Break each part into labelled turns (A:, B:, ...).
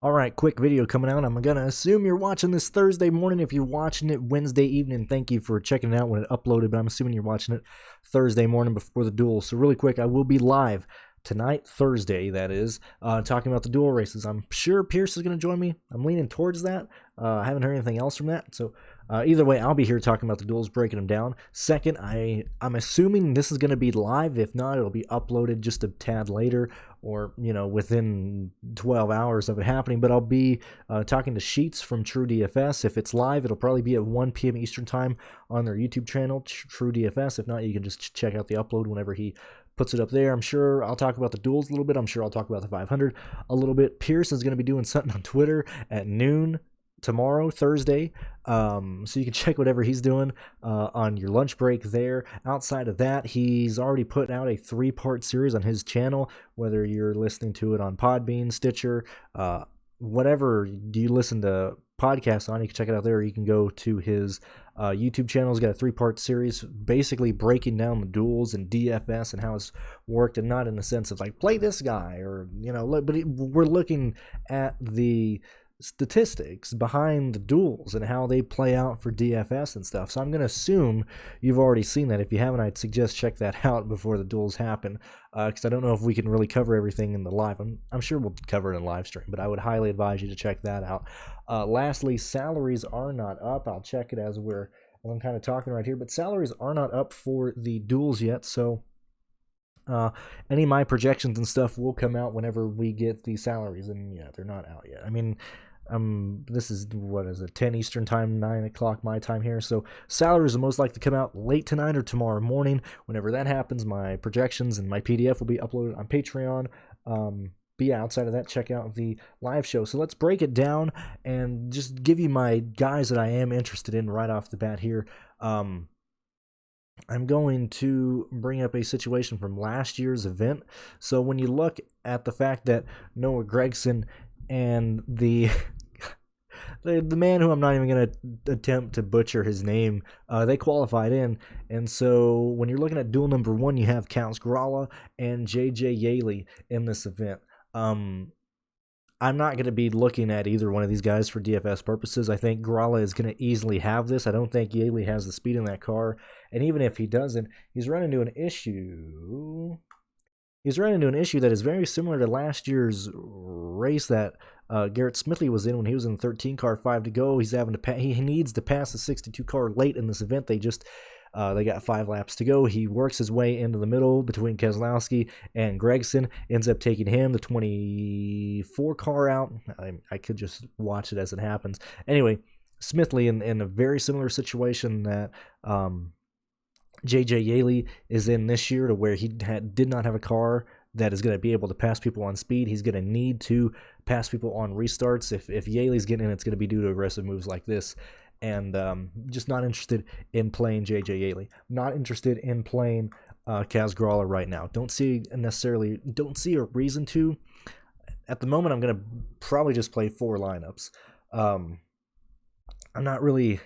A: Alright, quick video coming out. I'm going to assume you're watching this Thursday morning. If you're watching it Wednesday evening, thank you for checking it out when it uploaded, but I'm assuming you're watching it Thursday morning before the duel. So really quick, I will be live tonight, Thursday, that is, talking about the duel races. I'm sure Pierce is going to join me. I'm leaning towards that. I haven't heard anything else from that, so either way, I'll be here talking about the duels, breaking them down. Second, I'm assuming this is going to be live. If not, it'll be uploaded just a tad later, or within 12 hours of it happening. But I'll be talking to Sheets from True DFS. If it's live, it'll probably be at 1 p.m. Eastern time on their YouTube channel, True DFS. If not, you can just check out the upload whenever he puts it up there. I'm sure I'll talk about the duels a little bit. I'm sure I'll talk about the 500 a little bit. Pierce is going to be doing something on Twitter at noon tomorrow, Thursday, so you can check whatever he's doing on your lunch break there. Outside of that, he's already put out a 3-part series on his channel, whether you're listening to it on Podbean, Stitcher, whatever you listen to podcasts on, you can check it out there, or you can go to his YouTube channel. He's got a 3-part series basically breaking down the duels and DFS and how it's worked, and not in the sense of like, play this guy, or, but we're looking at the statistics behind the duels and how they play out for DFS and stuff. So I'm going to assume you've already seen that. If you haven't, I'd suggest check that out before the duels happen, because I don't know if we can really cover everything in the live. I'm sure we'll cover it in live stream, but I would highly advise you to check that out. Lastly, salaries are not up. I'll check it as I'm kind of talking right here, but salaries are not up for the duels yet, so any of my projections and stuff will come out whenever we get the salaries, and yeah, they're not out yet. I mean, this is, what is it, 10 Eastern time, 9 o'clock my time here, so salaries will most likely come out late tonight or tomorrow morning. Whenever that happens, my projections and my PDF will be uploaded on Patreon. But yeah, outside of that, check out the live show. So let's break it down and just give you my guys that I am interested in right off the bat here. I'm going to bring up a situation from last year's event. So when you look at the fact that Noah Gragson and the man who I'm not even going to attempt to butcher his name, they qualified in. And so when you're looking at duel number 1, you have Kaz Grala and JJ Yaley in this event. I'm not going to be looking at either one of these guys for DFS purposes. I think Grala is going to easily have this. I don't think Yaley has the speed in that car. And even if he doesn't, he's running into an issue. He's running into an issue that is very similar to last year's race that Garrett Smithley was in when he was in the 13 car, 5 to go. He's having to he needs to pass the 62 car late in this event. They got 5 laps to go. He works his way into the middle between Keselowski and Gragson, ends up taking him, the 24 car, out. I could just watch it as it happens. Anyway, Smithley in a very similar situation that JJ Yaley is in this year, to where he did not have a car that is going to be able to pass people on speed. He's going to need to pass people on restarts. If Yaley's getting in, it's going to be due to aggressive moves like this. And just not interested in playing JJ Yaley. Not interested in playing Kaz Grala right now. Don't see a reason to. At the moment, I'm going to probably just play 4 lineups. I'm not going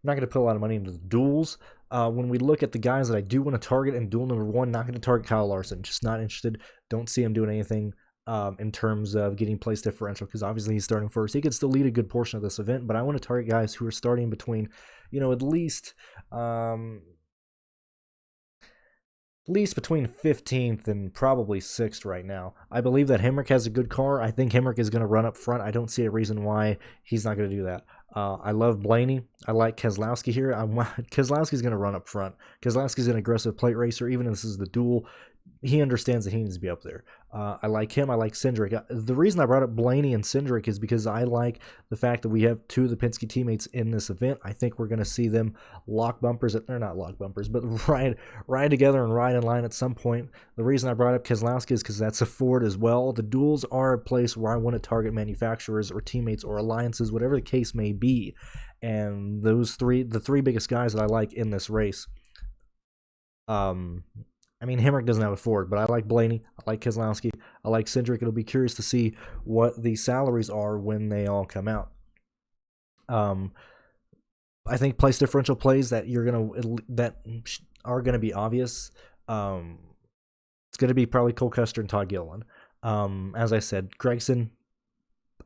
A: to put a lot of money into the duels. When we look at the guys that I do want to target in duel number 1, not going to target Kyle Larson. Just not interested. Don't see him doing anything in terms of getting place differential, because obviously he's starting first. He could still lead a good portion of this event, but I want to target guys who are starting between, at least between 15th and probably 6th right now. I believe that Hemrick has a good car. I think Hemrick is going to run up front. I don't see a reason why he's not going to do that. I love Blaney. I like Keselowski here. Keselowski's going to run up front. Keselowski's an aggressive plate racer. Even if this is the duel, he understands that he needs to be up there. I like him. I like Cindric. The reason I brought up Blaney and Cindric is because I like the fact that we have 2 of the Penske teammates in this event. I think we're going to see them lock bumpers. They're not lock bumpers, but ride together and ride in line at some point. The reason I brought up Keselowski is because that's a Ford as well. The duels are a place where I want to target manufacturers or teammates or alliances, whatever the case may be. And the 3 biggest guys that I like in this race, Hemrick doesn't have a Ford, but I like Blaney, I like Keselowski, I like Cindric. It'll be curious to see what the salaries are when they all come out. I think place differential plays that are gonna be obvious. It's gonna be probably Cole Custer and Todd Gilliland. As I said, Gragson,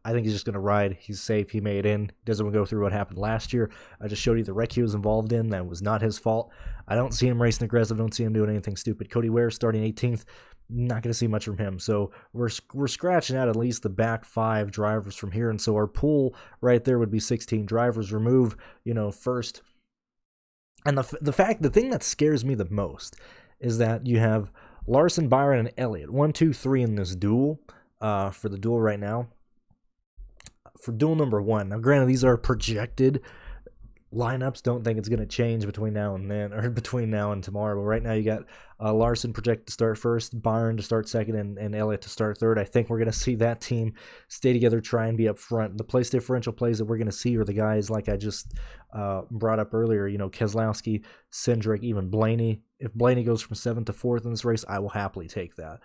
A: I think he's just going to ride. He's safe. He made it in. He doesn't want to go through what happened last year. I just showed you the wreck he was involved in. That was not his fault. I don't see him racing aggressive. Don't see him doing anything stupid. Cody Ware starting 18th. Not going to see much from him. So we're scratching out at least the back 5 drivers from here. And so our pool right there would be 16 drivers. Remove, first. And the thing that scares me the most is that you have Larson, Byron, and Elliott. 1, 2, 3 in this duel. For the duel right now. For duel number 1. Now, granted, these are projected lineups. Don't think it's going to change between now and then, or between now and tomorrow. But right now, you got Larson projected to start first, Byron to start second, and Elliott to start third. I think we're going to see that team stay together, try and be up front. The place differential plays that we're going to see are the guys like I just brought up earlier. Keselowski, Cindric, even Blaney. If Blaney goes from 7th to 4th in this race, I will happily take that.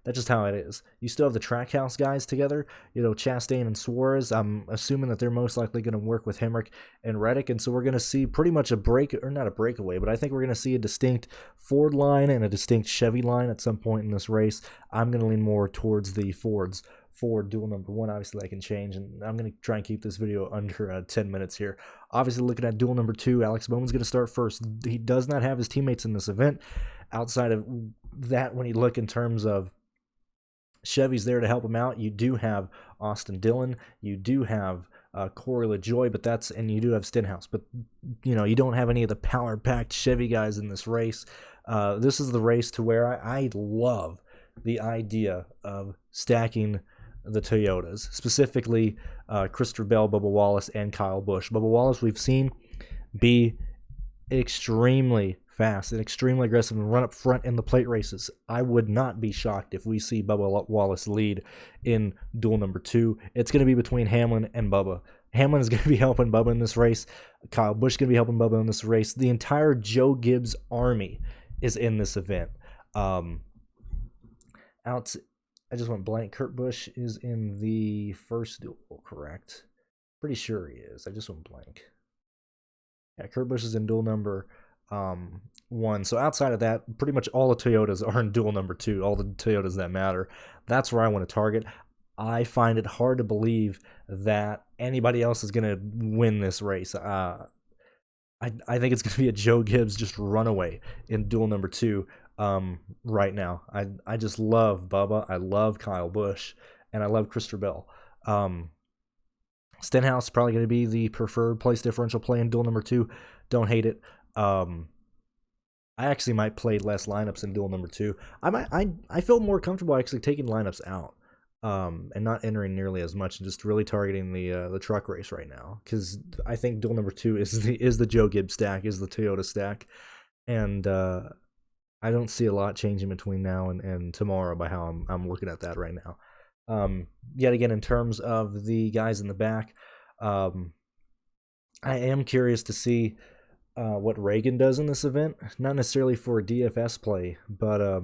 A: That's just how it is. You still have the Trackhouse guys together, Chastain and Suarez. I'm assuming that they're most likely going to work with Hemrick and Reddick, and so we're going to see pretty much not a breakaway, but I think we're going to see a distinct Ford line and a distinct Chevy line at some point in this race. I'm going to lean more towards the Fords for duel number 1. Obviously, that can change, and I'm going to try and keep this video under 10 minutes here. Obviously, looking at duel number 2, Alex Bowman's going to start first. He does not have his teammates in this event. Outside of that, when you look in terms of Chevy's there to help him out, you do have Austin Dillon, you do have Corey LaJoie, and you do have Stenhouse, but you don't have any of the power-packed Chevy guys in this race. This is the race to where I love the idea of stacking the Toyotas, specifically Christopher Bell, Bubba Wallace, and Kyle Busch. Bubba Wallace we've seen be extremely fast and extremely aggressive and run up front in the plate races. I would not be shocked if we see Bubba Wallace lead in duel number 2. It's going to be between Hamlin and Bubba. Hamlin is going to be helping Bubba in this race. Kyle Busch is going to be helping Bubba in this race. The entire Joe Gibbs army is in this event. I just went blank. Kurt Busch is in the first duel, correct? Pretty sure he is. I just went blank. Yeah, Kurt Busch is in duel number 1. So outside of that, pretty much all the Toyotas are in duel number 2, all the Toyotas that matter. That's where I want to target. I find it hard to believe that anybody else is going to win this race. I think it's going to be a Joe Gibbs just runaway in duel number 2 right now. I just love Bubba. I love Kyle Busch, and I love Christopher Bell. Stenhouse is probably going to be the preferred place differential play in duel number 2. Don't hate it. I actually might play less lineups in duel number 2. I feel more comfortable actually taking lineups out and not entering nearly as much, and just really targeting the truck race right now, because I think duel number 2 is the Joe Gibbs stack, is the Toyota stack, and I don't see a lot changing between now and tomorrow by how I'm looking at that right now. Yet again, in terms of the guys in the back, I am curious to see what Reagan does in this event. Not necessarily for a DFS play, but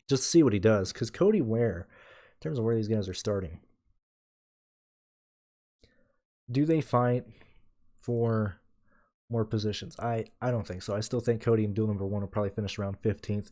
A: just to see what he does. Because Cody Ware, in terms of where these guys are starting, do they fight for more positions? I don't think so. I still think Cody in duel number 1 will probably finish around 15th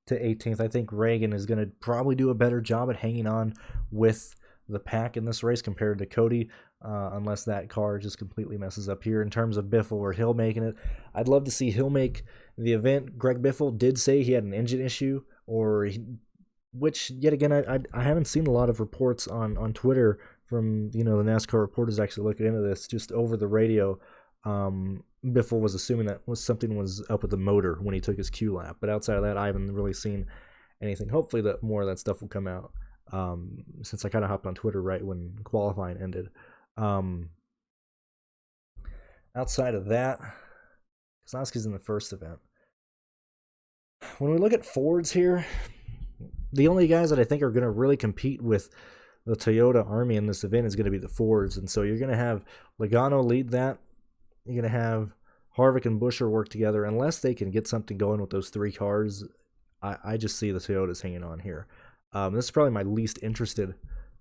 A: to 18th. I think Reagan is going to probably do a better job at hanging on with the pack in this race compared to Cody, unless that car just completely messes up here. In terms of Biffle or Hill making it, I'd love to see Hill make the event. Greg Biffle did say he had an engine issue, which yet again I haven't seen a lot of reports on Twitter from the NASCAR reporters actually looking into this. Just over the radio, Biffle was assuming that something was up with the motor when he took his Q lap, but outside of that, I haven't really seen anything. Hopefully that more of that stuff will come out, since I kind of hopped on Twitter right when qualifying ended. Outside of that, Keselowski's in the first event. When we look at Fords here, the only guys that I think are going to really compete with the Toyota army in this event is going to be the Fords, and so you're going to have Logano lead that. You're going to have Harvick and Buescher work together. Unless they can get something going with those 3 cars, I just see the Toyotas hanging on here. This is probably my least interested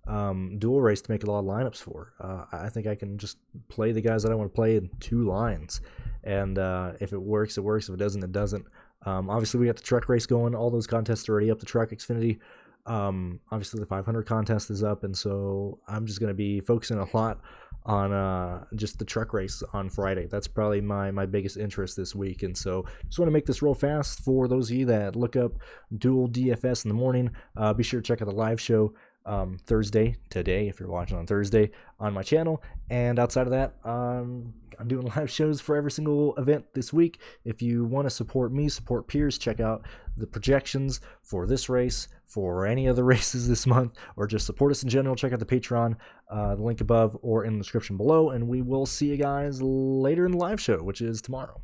A: dual race to make a lot of lineups for. I think I can just play the guys that I want to play in 2 lines, and if it works, it works. If it doesn't, it doesn't. Obviously, we got the truck race going. All those contests are already up. The Truck Xfinity Obviously the 500 contest is up, and so I'm just going to be focusing a lot on just the truck race on Friday. That's probably my biggest interest this week, and so just want to make this real fast for those of you that look up Dual DFS in the morning. Be sure to check out the live show Thursday, today, if you're watching on Thursday, on my channel. And outside of that, I'm doing live shows for every single event this week. If you want to support me, support peers, check out the projections for this race, for any other races this month, or just support us in general, check out the Patreon, the link above or in the description below, and we will see you guys later in the live show, which is tomorrow.